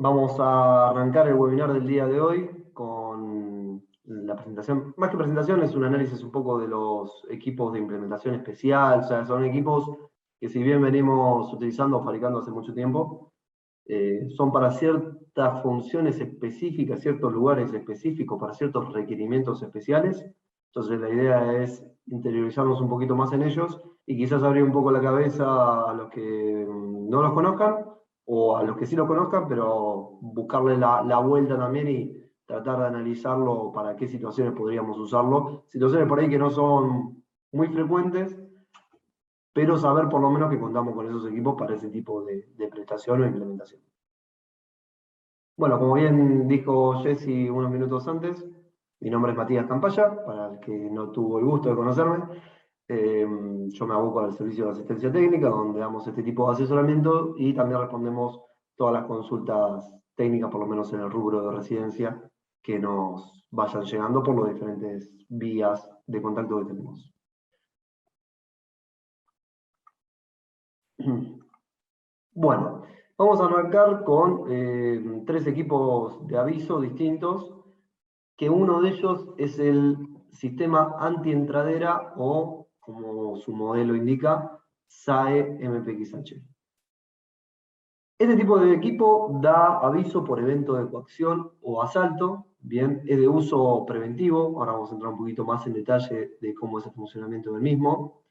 Vamos a arrancar el webinar del día de hoy con la presentación. Más que presentación, es un análisis un poco de los equipos de implementación especial. O sea, son equipos que si bien venimos utilizando o fabricando hace mucho tiempo, son para ciertas funciones específicas, ciertos lugares específicos, para ciertos requerimientos especiales. Entonces la idea es interiorizarnos un poquito más en ellos y quizás abrir un poco la cabeza a los que no los conozcan o a los que sí lo conozcan, pero buscarle la vuelta también y tratar de analizarlo para qué situaciones podríamos usarlo. Situaciones por ahí que no son muy frecuentes, pero saber por lo menos que contamos con esos equipos para ese tipo de prestación o implementación. Bueno, como bien dijo Jesse unos minutos antes, mi nombre es Matías Campaya, para el que no tuvo el gusto de conocerme. Yo me aboco al servicio de asistencia técnica, donde damos este tipo de asesoramiento y también respondemos todas las consultas técnicas, por lo menos en el rubro de residencia, que nos vayan llegando por las diferentes vías de contacto que tenemos. Bueno, vamos a arrancar con 3 equipos de aviso distintos, que uno de ellos es el sistema anti-entradera o, como su modelo indica, SAE MPXH. Este tipo de equipo da aviso por evento de coacción o asalto, bien, es de uso preventivo, ahora vamos a entrar un poquito más en detalle de cómo es el funcionamiento del mismo.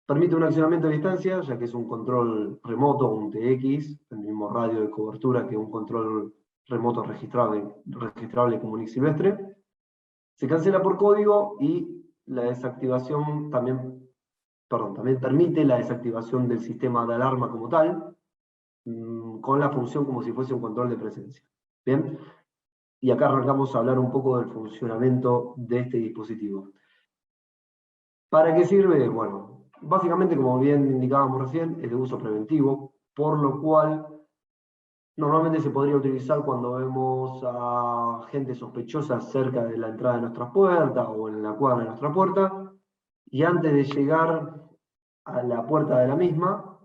Permite un accionamiento a distancia, ya que es un control remoto, un TX, el mismo radio de cobertura que un control remoto registrable como Unix silvestre. Se cancela por código y la desactivación también permite la desactivación del sistema de alarma como tal, con la función como si fuese un control de presencia. Bien, y acá arrancamos a hablar un poco del funcionamiento de este dispositivo. ¿Para qué sirve? Bueno, básicamente, como bien indicábamos recién, es de uso preventivo, por lo cual normalmente se podría utilizar cuando vemos a gente sospechosa cerca de la entrada de nuestras puertas o en la cuadra de nuestra puerta, y antes de llegar a la puerta de la misma,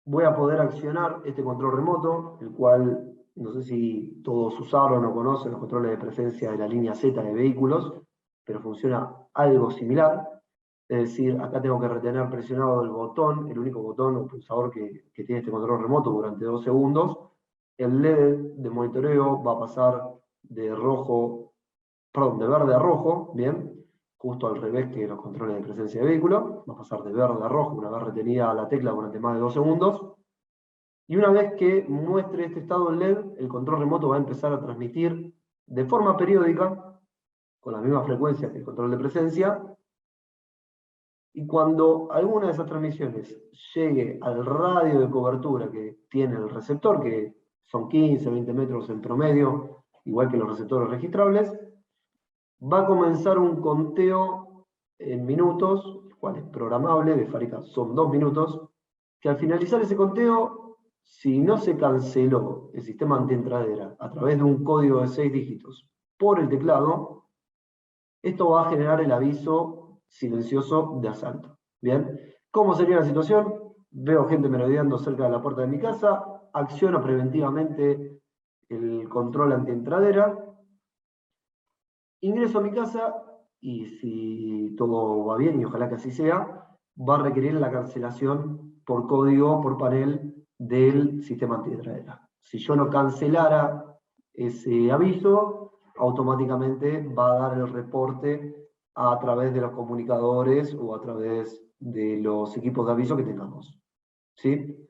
voy a poder accionar este control remoto, el cual no sé si todos usaron o conocen los controles de presencia de la línea Z de vehículos, pero funciona algo similar. Es decir, acá tengo que retener presionado el botón, el único botón o pulsador que tiene este control remoto durante 2 segundos. El LED de monitoreo va a pasar de rojo, perdón, de verde a rojo, bien, justo al revés que los controles de presencia de vehículo. Va a pasar de verde a rojo una vez retenida la tecla durante más de 2 segundos. Y una vez que muestre este estado en LED, el control remoto va a empezar a transmitir de forma periódica, con la misma frecuencia que el control de presencia, y cuando alguna de esas transmisiones llegue al radio de cobertura que tiene el receptor, que son 15, 20 metros en promedio, igual que los receptores registrables, va a comenzar un conteo en minutos, el cual es programable, de fábrica son 2 minutos, que al finalizar ese conteo, si no se canceló el sistema antientradera a través de un código de 6 dígitos por el teclado, esto va a generar el aviso silencioso de asalto. Bien, ¿cómo sería la situación? Veo gente merodeando cerca de la puerta de mi casa, acciono preventivamente el control antientradera, ingreso a mi casa y si todo va bien, y ojalá que así sea, va a requerir la cancelación por código, por panel del sistema antientradera. Si yo no cancelara ese aviso, automáticamente va a dar el reporte a través de los comunicadores o a través de los equipos de aviso que tengamos. ¿Sí?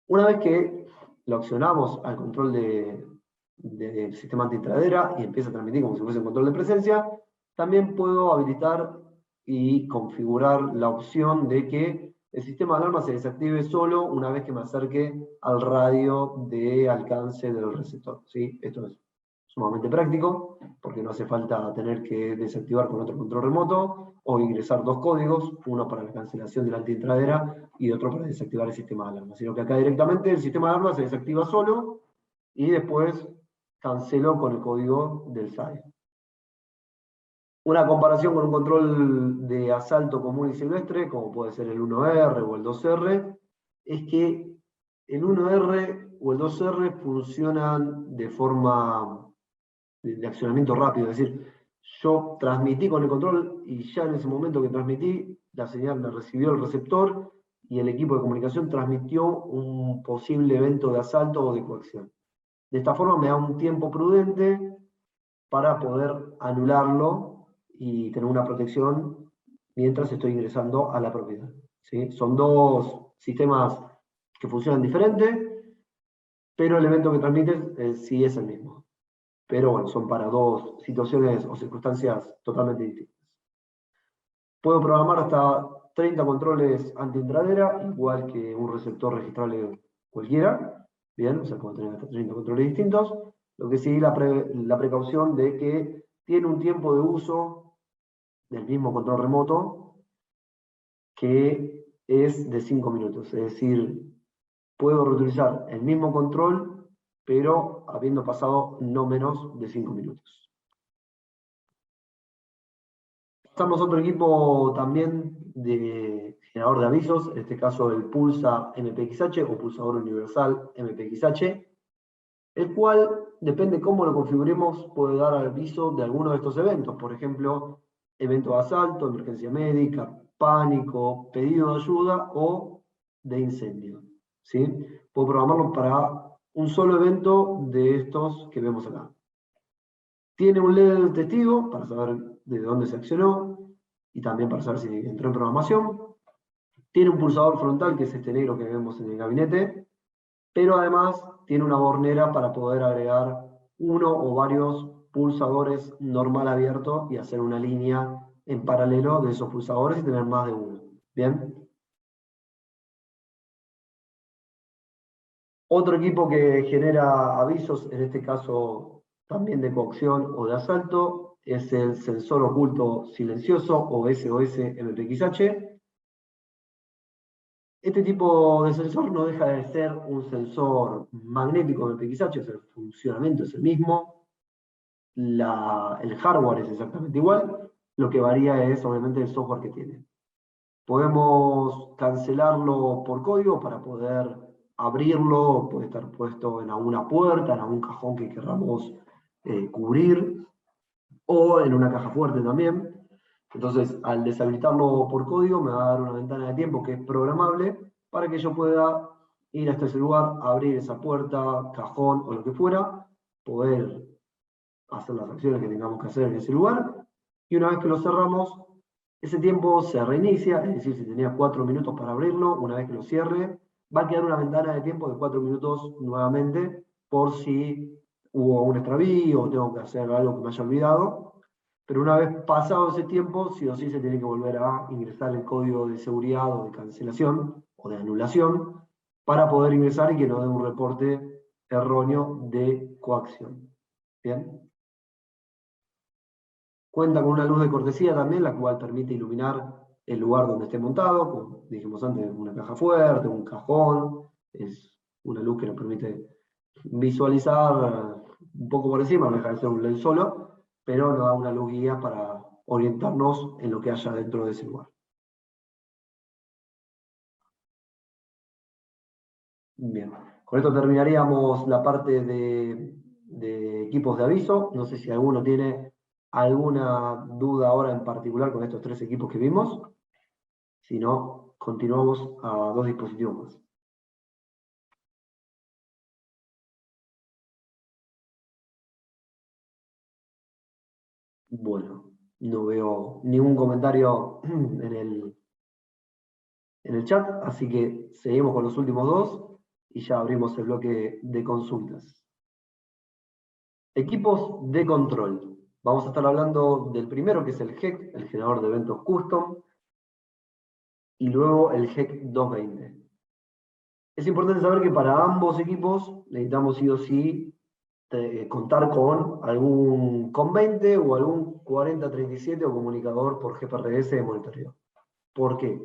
Una vez que lo accionamos al control del sistema antitradera y empieza a transmitir como si fuese un control de presencia, también puedo habilitar y configurar la opción de que el sistema de alarma se desactive solo una vez que me acerque al radio de alcance del receptor. ¿Sí? Esto es sumamente práctico, porque no hace falta tener que desactivar con otro control remoto o ingresar 2 códigos, uno para la cancelación de la antientradera y otro para desactivar el sistema de alarma, sino que acá directamente el sistema de alarma se desactiva solo y después canceló con el código del SAE. Una comparación con un control de asalto común y silvestre, como puede ser el 1R o el 2R, es que el 1R o el 2R funcionan de forma de accionamiento rápido, es decir, yo transmití con el control y ya en ese momento que transmití, la señal la recibió el receptor y el equipo de comunicación transmitió un posible evento de asalto o de coacción. De esta forma me da un tiempo prudente para poder anularlo y tener una protección mientras estoy ingresando a la propiedad. ¿Sí? Son dos sistemas que funcionan diferente, pero el evento que transmites sí es el mismo. Pero bueno, son para dos situaciones o circunstancias totalmente distintas. Puedo programar hasta 30 controles anti-intradera, igual que un receptor registrable cualquiera. Bien, o sea, puedo tener hasta 30 controles distintos. Lo que sí, la precaución de que tiene un tiempo de uso del mismo control remoto que es de 5 minutos. Es decir, puedo reutilizar el mismo control, pero habiendo pasado no menos de 5 minutos. Pasamos a otro equipo también de generador de avisos, en este caso el Pulsa MPXH o Pulsador Universal MPXH, el cual, depende cómo lo configuremos, puede dar aviso de alguno de estos eventos. Por ejemplo, evento de asalto, emergencia médica, pánico, pedido de ayuda o de incendio. ¿Sí? Puedo programarlo para un solo evento de estos que vemos acá. Tiene un LED testigo para saber de dónde se accionó y también para saber si entró en programación. Tiene un pulsador frontal, que es este negro que vemos en el gabinete, pero además tiene una bornera para poder agregar uno o varios pulsadores normal abierto y hacer una línea en paralelo de esos pulsadores y tener más de uno. ¿Bien? Otro equipo que genera avisos, en este caso también de coacción o de asalto, es el sensor oculto silencioso o SOS MPXH. Este tipo de sensor no deja de ser un sensor magnético MPXH, o sea, el funcionamiento es el mismo, el hardware es exactamente igual, lo que varía es obviamente el software que tiene. Podemos cancelarlo por código para poder abrirlo, puede estar puesto en alguna puerta, en algún cajón que queramos cubrir, o en una caja fuerte también. Entonces, al deshabilitarlo por código, me va a dar una ventana de tiempo que es programable para que yo pueda ir hasta ese lugar, abrir esa puerta, cajón o lo que fuera, poder hacer las acciones que tengamos que hacer en ese lugar. Y una vez que lo cerramos, ese tiempo se reinicia, es decir, si tenía 4 minutos para abrirlo, una vez que lo cierre, va a quedar una ventana de tiempo de 4 minutos nuevamente, por si hubo un extravío o tengo que hacer algo que me haya olvidado. Pero una vez pasado ese tiempo, sí o sí se tiene que volver a ingresar el código de seguridad o de cancelación o de anulación para poder ingresar y que no dé un reporte erróneo de coacción. ¿Bien? Cuenta con una luz de cortesía también, la cual permite iluminar el lugar donde esté montado, como dijimos antes, una caja fuerte, un cajón, es una luz que nos permite visualizar un poco por encima, no deja de ser un LED solo, pero nos da una luz guía para orientarnos en lo que haya dentro de ese lugar. Bien, con esto terminaríamos la parte de equipos de aviso. No sé si alguno tiene alguna duda ahora en particular con estos 3 equipos que vimos. Si no, continuamos a 2 dispositivos más. Bueno, no veo ningún comentario en el chat, así que seguimos con los últimos 2 y ya abrimos el bloque de consultas. Equipos de control. Vamos a estar hablando del primero, que es el GEC, el generador de eventos custom, y luego el GEC 220. Es importante saber que para ambos equipos necesitamos sí o sí contar con algún COM20 o algún 4037 o comunicador por GPRS de monitoreo. ¿Por qué?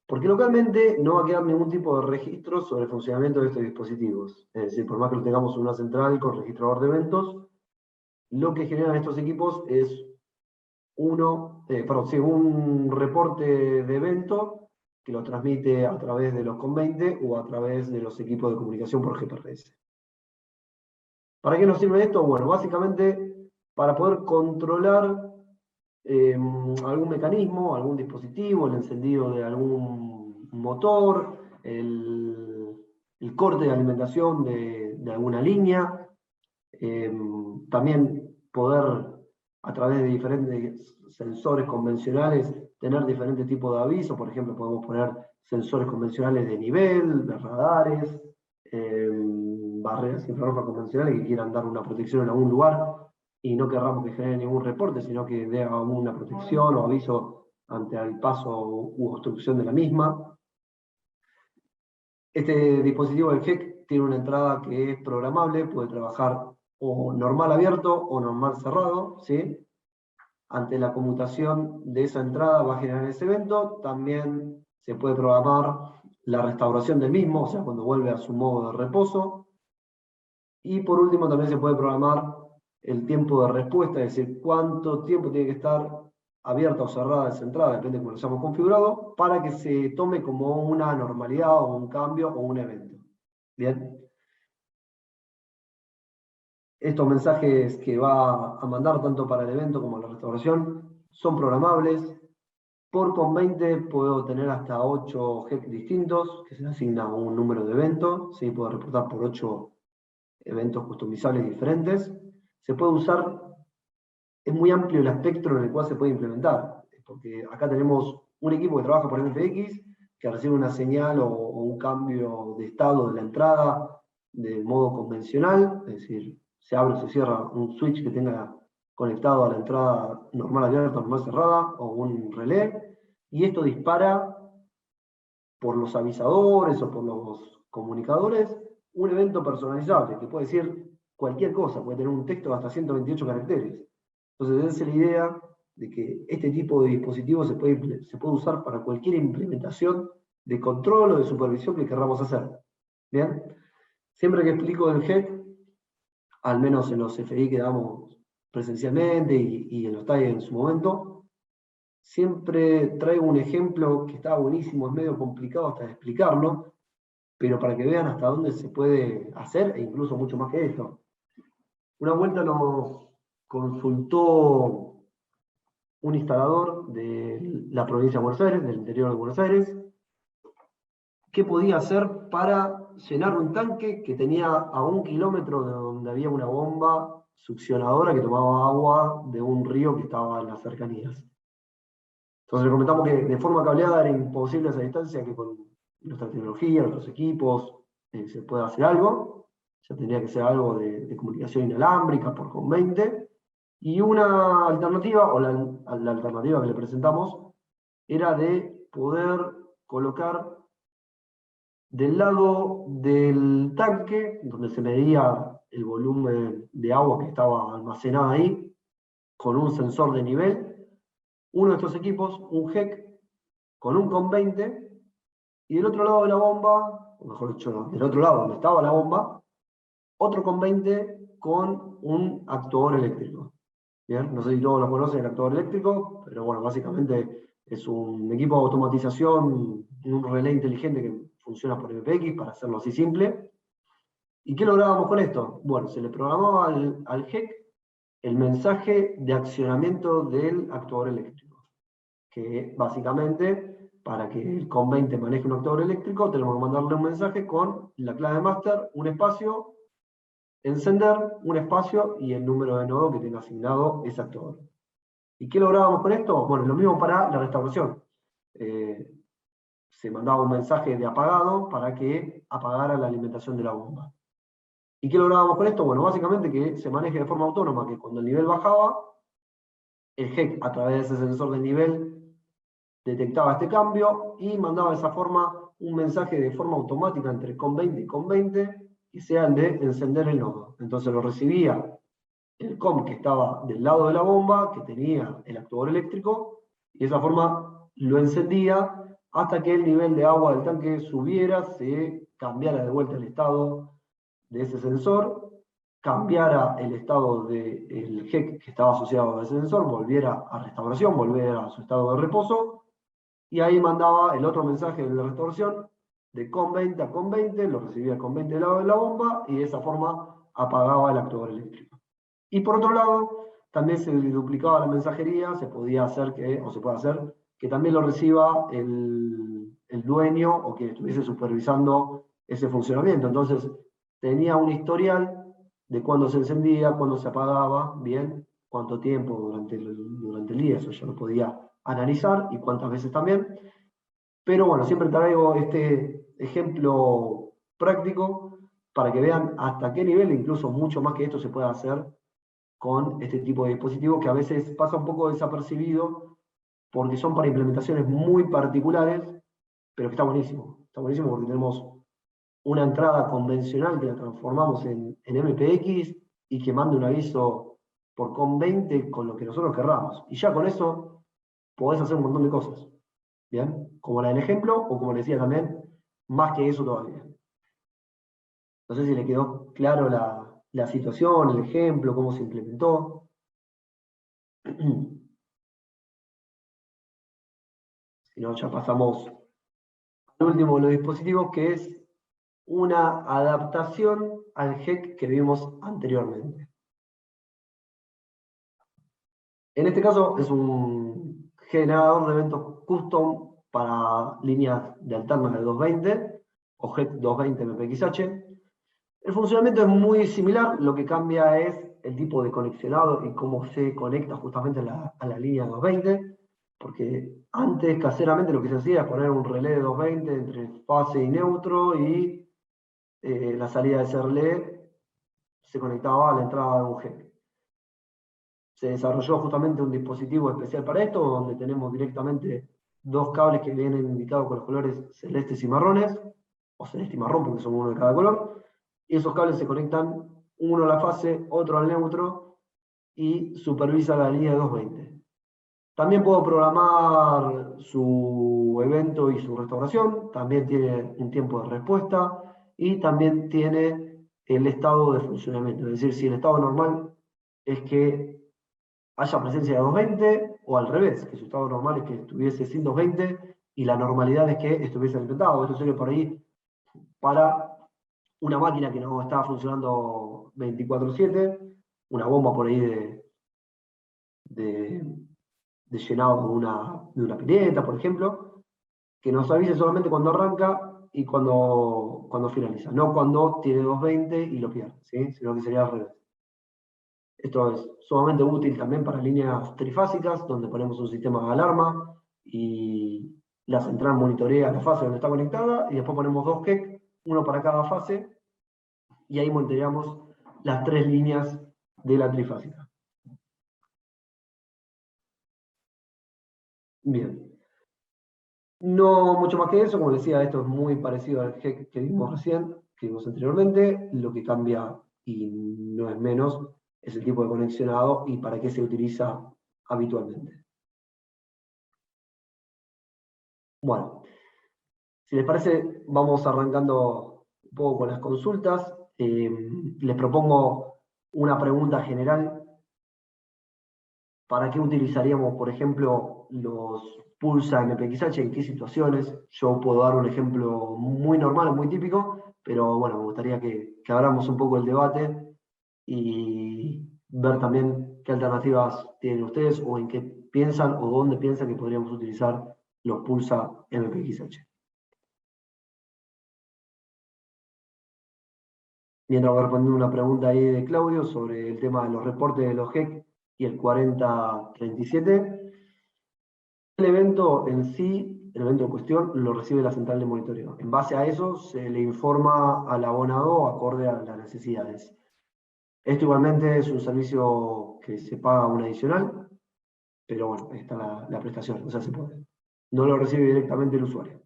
Porque localmente no va a quedar ningún tipo de registro sobre el funcionamiento de estos dispositivos. Es decir, por más que lo tengamos en una central con registrador de eventos, lo que generan estos equipos es un reporte de evento que lo transmite a través de los COM20 o a través de los equipos de comunicación por GPRS. ¿Para qué nos sirve esto? Bueno, básicamente para poder controlar algún mecanismo, algún dispositivo, el encendido de algún motor, el corte de alimentación de alguna línea, también poder a través de diferentes sensores convencionales tener diferentes tipos de avisos. Por ejemplo, podemos poner sensores convencionales de nivel, de radares, barreras infrarrojas convencionales que quieran dar una protección en algún lugar y no querramos que genere ningún reporte, sino que dé una protección o aviso ante el paso u obstrucción de la misma. Este dispositivo del GEC tiene una entrada que es programable, puede trabajar o normal abierto o normal cerrado, ¿sí? Ante la conmutación de esa entrada va a generar ese evento. También se puede programar la restauración del mismo, o sea, cuando vuelve a su modo de reposo. Y por último también se puede programar el tiempo de respuesta, es decir, cuánto tiempo tiene que estar abierta o cerrada esa entrada, depende de cómo lo hayamos configurado, para que se tome como una normalidad o un cambio o un evento. Bien. Estos mensajes que va a mandar tanto para el evento como la restauración son programables. Por COM20 puedo tener hasta 8 GEC distintos, que se le asigna un número de evento, ¿sí? Puedo reportar por 8 eventos customizables diferentes. Se puede usar, es muy amplio el espectro en el cual se puede implementar, porque acá tenemos un equipo que trabaja por MPX, que recibe una señal o un cambio de estado de la entrada de modo convencional, es decir, se abre o se cierra un switch que tenga conectado a la entrada normal abierta, normal cerrada, o un relé, y esto dispara por los avisadores o por los comunicadores un evento personalizable, que puede decir cualquier cosa, puede tener un texto de hasta 128 caracteres. Entonces, esa es la idea de que este tipo de dispositivo se puede usar para cualquier implementación de control o de supervisión que queramos hacer. ¿Bien? Siempre que explico el GEC, al menos en los FI que damos presencialmente y en los TAI en su momento, siempre traigo un ejemplo que está buenísimo, es medio complicado hasta de explicarlo, pero para que vean hasta dónde se puede hacer, e incluso mucho más que esto. Una vuelta nos consultó un instalador de la provincia de Buenos Aires, del interior de Buenos Aires, qué podía hacer para llenar un tanque que tenía a 1 kilómetro de donde había una bomba succionadora que tomaba agua de un río que estaba en las cercanías. Entonces le comentamos que de forma cableada era imposible a esa distancia, que con nuestra tecnología, nuestros equipos, se pueda hacer algo. Ya tendría que ser algo de comunicación inalámbrica por COM20. Y una alternativa, o la alternativa que le presentamos, era de poder colocar del lado del tanque, donde se medía el volumen de agua que estaba almacenada ahí, con un sensor de nivel, uno de estos equipos, un GEC, con un COM20, y del otro lado de la bomba, o mejor dicho, del otro lado donde estaba la bomba, otro COM20 con un actuador eléctrico. Bien, no sé si todos lo conocen, el actuador eléctrico, pero bueno, básicamente es un equipo de automatización, un relé inteligente que funciona por MPX, para hacerlo así simple. ¿Y qué lográbamos con esto? Bueno, se le programaba al GEC el mensaje de accionamiento del actuador eléctrico, que básicamente, para que el COM20 maneje un actuador eléctrico, tenemos que mandarle un mensaje con la clave master, un espacio, encender, un espacio y el número de nodo que tenga asignado ese actuador. ¿Y qué lográbamos con esto? Bueno, lo mismo para la restauración. Se mandaba un mensaje de apagado para que apagara la alimentación de la bomba. ¿Y qué lográbamos con esto? Bueno, básicamente que se maneje de forma autónoma, que cuando el nivel bajaba, el GEC a través de ese sensor de nivel detectaba este cambio y mandaba de esa forma un mensaje de forma automática entre COM20 y COM20 que sea el de encender el nodo. Entonces lo recibía el COM que estaba del lado de la bomba, que tenía el actuador eléctrico, y de esa forma lo encendía hasta que el nivel de agua del tanque subiera, se cambiara de vuelta el estado de ese sensor, cambiara el estado del GEC que estaba asociado a ese sensor, volviera a restauración, volviera a su estado de reposo, y ahí mandaba el otro mensaje de la restauración, de con 20 a con 20, lo recibía con 20 del lado de la bomba, y de esa forma apagaba el actuador eléctrico. Y por otro lado, también se duplicaba la mensajería, se podía hacer que, o se puede hacer, que también lo reciba el dueño o que estuviese supervisando ese funcionamiento. Entonces, tenía un historial de cuándo se encendía, cuándo se apagaba, bien, cuánto tiempo durante el día, eso ya lo podía analizar y cuántas veces también. Pero bueno, siempre traigo este ejemplo práctico para que vean hasta qué nivel, incluso mucho más que esto, se puede hacer con este tipo de dispositivos que a veces pasa un poco desapercibido porque son para implementaciones muy particulares, pero que está buenísimo. Está buenísimo porque tenemos una entrada convencional que la transformamos en MPX y que mande un aviso por COM20 con lo que nosotros querramos. Y ya con eso podés hacer un montón de cosas. ¿Bien? Como la del ejemplo, o como le decía también, más que eso todavía. No sé si le quedó claro la situación, el ejemplo, cómo se implementó. Si no, ya pasamos al último de los dispositivos, que es una adaptación al GEC que vimos anteriormente. En este caso es un generador de eventos custom para líneas de alternas de 220 o GEC 220 MPXH. El funcionamiento es muy similar, lo que cambia es el tipo de conexionado y cómo se conecta justamente a la línea 220, porque antes caseramente lo que se hacía es poner un relé de 220 entre fase y neutro y la salida de ese relé se conectaba a la entrada de un GEC. Se desarrolló justamente un dispositivo especial para esto, donde tenemos directamente dos cables que vienen indicados con los colores celestes y marrones, o celeste y marrón porque son uno de cada color, y esos cables se conectan uno a la fase, otro al neutro, y supervisa la línea 220. También puedo programar su evento y su restauración, también tiene un tiempo de respuesta, y también tiene el estado de funcionamiento, es decir, si el estado normal es que haya presencia de 220 o al revés, que su estado normal es que estuviese sin 220 y la normalidad es que estuviese alimentado. Esto sería por ahí para una máquina que no está funcionando 24/7, una bomba por ahí de, de llenado de una pileta, por ejemplo, que nos avise solamente cuando arranca y cuando finaliza, no cuando tiene 220 y lo pierde, ¿sí? Sino que sería al revés. Esto es sumamente útil también para líneas trifásicas, donde ponemos un sistema de alarma y la central monitorea la fase donde está conectada y después ponemos dos KEC, uno para cada fase, y ahí monitoreamos las tres líneas de la trifásica. Bien. No mucho más que eso, como decía, esto es muy parecido al GEC que vimos recién, que vimos anteriormente. Lo que cambia, y no es menos, es el tipo de conexionado y para qué se utiliza habitualmente. Bueno, si les parece, vamos arrancando un poco con las consultas. Les propongo una pregunta general. ¿Para qué utilizaríamos, por ejemplo, los Pulsa MPXH? ¿En qué situaciones? Yo puedo dar un ejemplo muy normal, muy típico, pero bueno, me gustaría que abramos un poco el debate y ver también qué alternativas tienen ustedes o en qué piensan o dónde piensan que podríamos utilizar los Pulsa MPXH. Mientras voy respondiendo una pregunta ahí de Claudio sobre el tema de los reportes de los GEC y el 4037. El evento en sí, el evento en cuestión, lo recibe la central de monitoreo. En base a eso, se le informa al abonado acorde a las necesidades. Esto igualmente es un servicio que se paga un adicional, pero bueno, ahí está la prestación, o sea, se puede. No lo recibe directamente el usuario.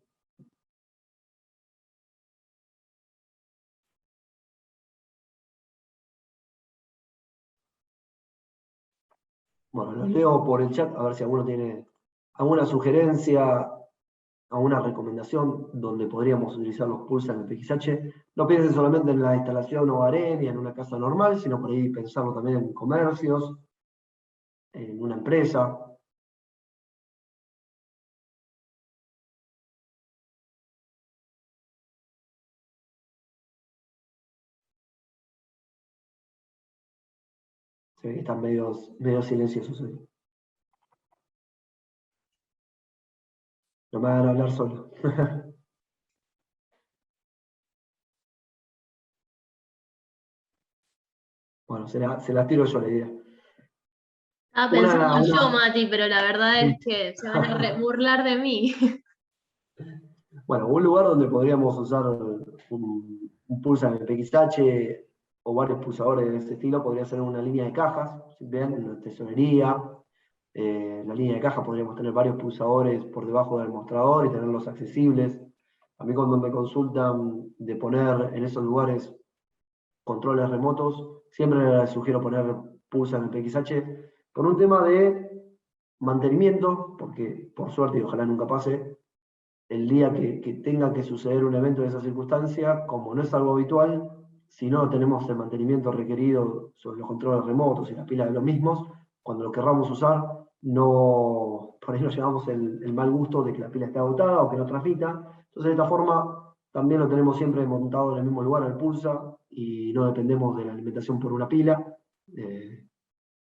Bueno, los leo por el chat a ver si alguno tiene alguna sugerencia, alguna recomendación donde podríamos utilizar los Pulsa en el PXH. No piensen solamente en la instalación hogareña, en una casa normal, sino por ahí pensarlo también en comercios, en una empresa. Se ve que están medio silenciosos hoy. No me hagan hablar solo. Bueno, se la tiro yo la idea. Estaba Una, pensando yo, una- Mati, pero la verdad es que se van a burlar de mí. Bueno, un lugar donde podríamos usar un pulsa MPXH o varios pulsadores de este estilo podría ser una línea de cajas, ¿bien? Una tesorería. La línea de caja podríamos tener varios pulsadores por debajo del mostrador y tenerlos accesibles. A mí cuando me consultan de poner en esos lugares controles remotos, siempre les sugiero poner pulsa MPXH por un tema de mantenimiento, porque por suerte y ojalá nunca pase, el día que tenga que suceder un evento de esa circunstancia, como no es algo habitual, si no tenemos el mantenimiento requerido sobre los controles remotos y las pilas de los mismos, cuando lo querramos usar, no, por ahí nos llevamos el mal gusto de que la pila esté agotada o que no transmita. Entonces, de esta forma, también lo tenemos siempre montado en el mismo lugar, al pulsa, y no dependemos de la alimentación por una pila.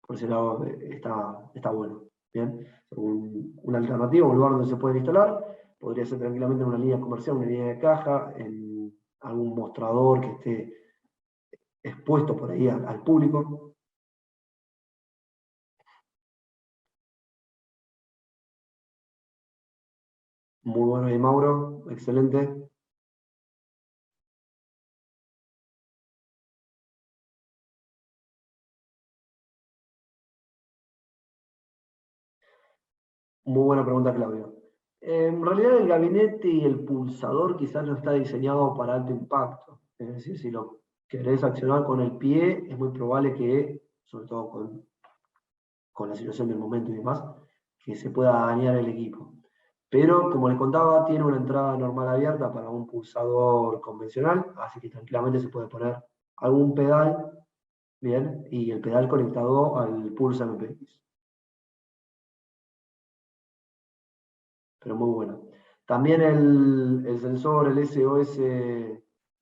Por ese lado está bueno. ¿Bien? Una alternativa, un lugar donde se pueden instalar, podría ser tranquilamente una línea comercial, una línea de caja, en algún mostrador que esté expuesto por ahí al público. Muy bueno ahí, Mauro, excelente. Muy buena pregunta, Claudio. En realidad el gabinete y el pulsador quizás no está diseñado para alto impacto. Es decir, si lo querés accionar con el pie, es muy probable que, sobre todo con la situación del momento y demás, que se pueda dañar el equipo. Pero, como les contaba, tiene una entrada normal abierta para un pulsador convencional, así que tranquilamente se puede poner algún pedal, bien, y el pedal conectado al Pulsa MPX. Pero muy bueno. También el sensor, el SOS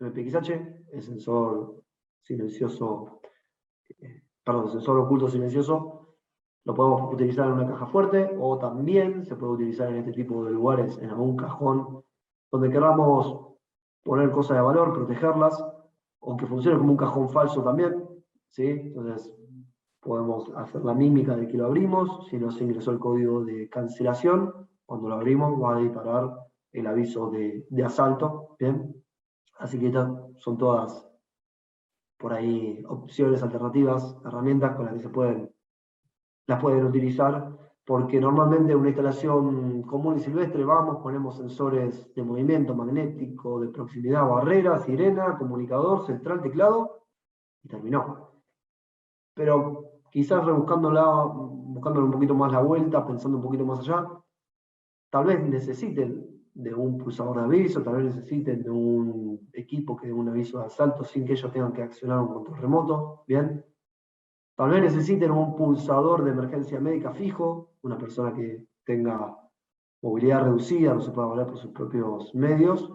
MPXH, el sensor silencioso, perdón, sensor oculto silencioso, lo podemos utilizar en una caja fuerte o también se puede utilizar en este tipo de lugares, en algún cajón donde queramos poner cosas de valor, protegerlas, o que funcione como un cajón falso también, ¿sí? Entonces podemos hacer la mímica de que lo abrimos, si nos ingresó el código de cancelación, cuando lo abrimos va a disparar el aviso de asalto, ¿bien? Así que estas son todas por ahí opciones alternativas, herramientas con las que las pueden utilizar, porque normalmente en una instalación común y silvestre vamos, ponemos sensores de movimiento magnético, de proximidad, barrera, sirena, comunicador, central, teclado, y terminó. Pero quizás buscándole un poquito más la vuelta, pensando un poquito más allá, tal vez necesiten de un pulsador de aviso, tal vez necesiten de un equipo que dé un aviso de asalto sin que ellos tengan que accionar un control remoto, ¿bien? Tal vez necesiten un pulsador de emergencia médica fijo, una persona que tenga movilidad reducida, no se pueda valer por sus propios medios.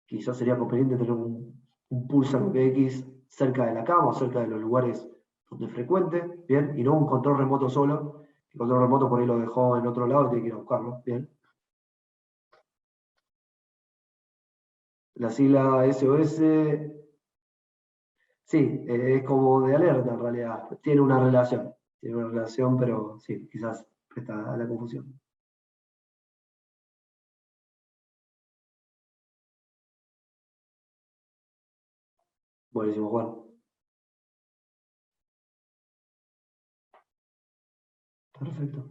Quizás sería conveniente tener un pulsador PX cerca de la cama o cerca de los lugares donde frecuente, ¿bien? Y no un control remoto solo. El control remoto por ahí lo dejó en otro lado y tiene que ir a buscarlo, ¿bien? La sigla SOS, sí, es como de alerta en realidad. Tiene una relación, pero sí, quizás está la confusión. Buenísimo, Juan. Perfecto.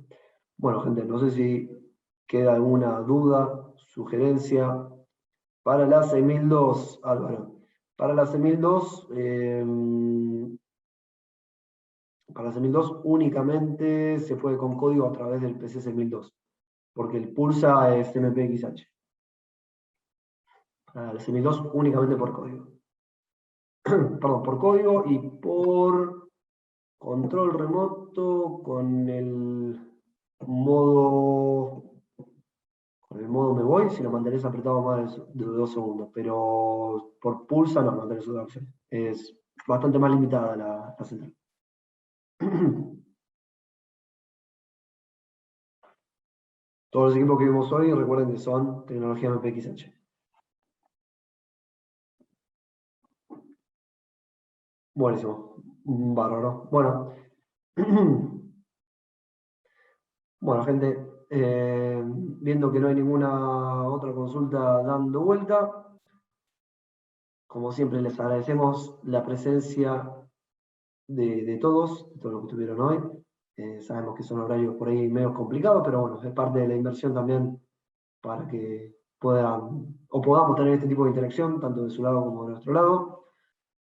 Bueno, gente, no sé si queda alguna duda, sugerencia para la 6002, Álvaro. Para la 6002, para la 6002 únicamente se puede con código a través del PC 6002, porque el Pulsa es MPXH. Para la 6002 únicamente por código. Perdón, por código y por control remoto con modo con el modo me voy, si lo mantenés apretado más de 2 segundos, pero por pulsa no tenés otra opción. Es bastante más limitada la central. Todos los equipos que vimos hoy, recuerden que son tecnología MPXH. Buenísimo, bárbaro. Bueno, bueno, gente, viendo que no hay ninguna otra consulta dando vuelta, como siempre les agradecemos la presencia de todos los que estuvieron hoy. Sabemos que son horarios por ahí medio complicados, pero bueno, es parte de la inversión también para que puedan o podamos tener este tipo de interacción, tanto de su lado como de nuestro lado.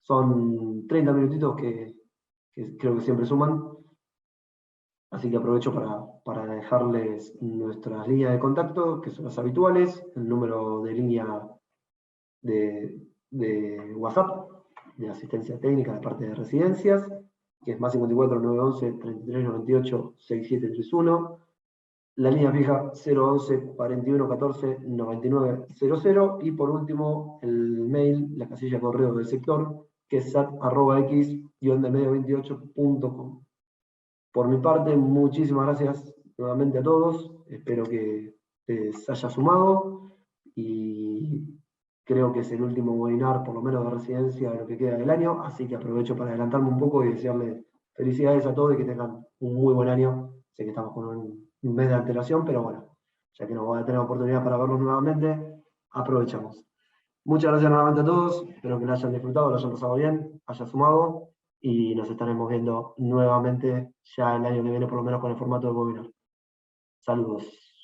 Son 30 minutitos que creo que siempre suman. Así que aprovecho para dejarles nuestras líneas de contacto, que son las habituales, el número de línea de WhatsApp, de asistencia técnica de parte de residencias, que es más 54 911 33 98 6731. La línea fija 011 41 14 99 00. Y por último, el mail, la casilla de correo del sector, que es sat@x-medio28.com. Por mi parte, muchísimas gracias nuevamente a todos. Espero que les haya sumado y creo que es el último webinar, por lo menos de residencia, de lo que queda del año, así que aprovecho para adelantarme un poco y desearles felicidades a todos y que tengan un muy buen año. Sé que estamos con un mes de antelación, pero bueno, ya que nos va a tener oportunidad para verlos nuevamente, aprovechamos. Muchas gracias nuevamente a todos, espero que lo hayan disfrutado, lo hayan pasado bien, haya sumado y nos estaremos viendo nuevamente ya el año que viene, por lo menos con el formato de webinar. Saludos.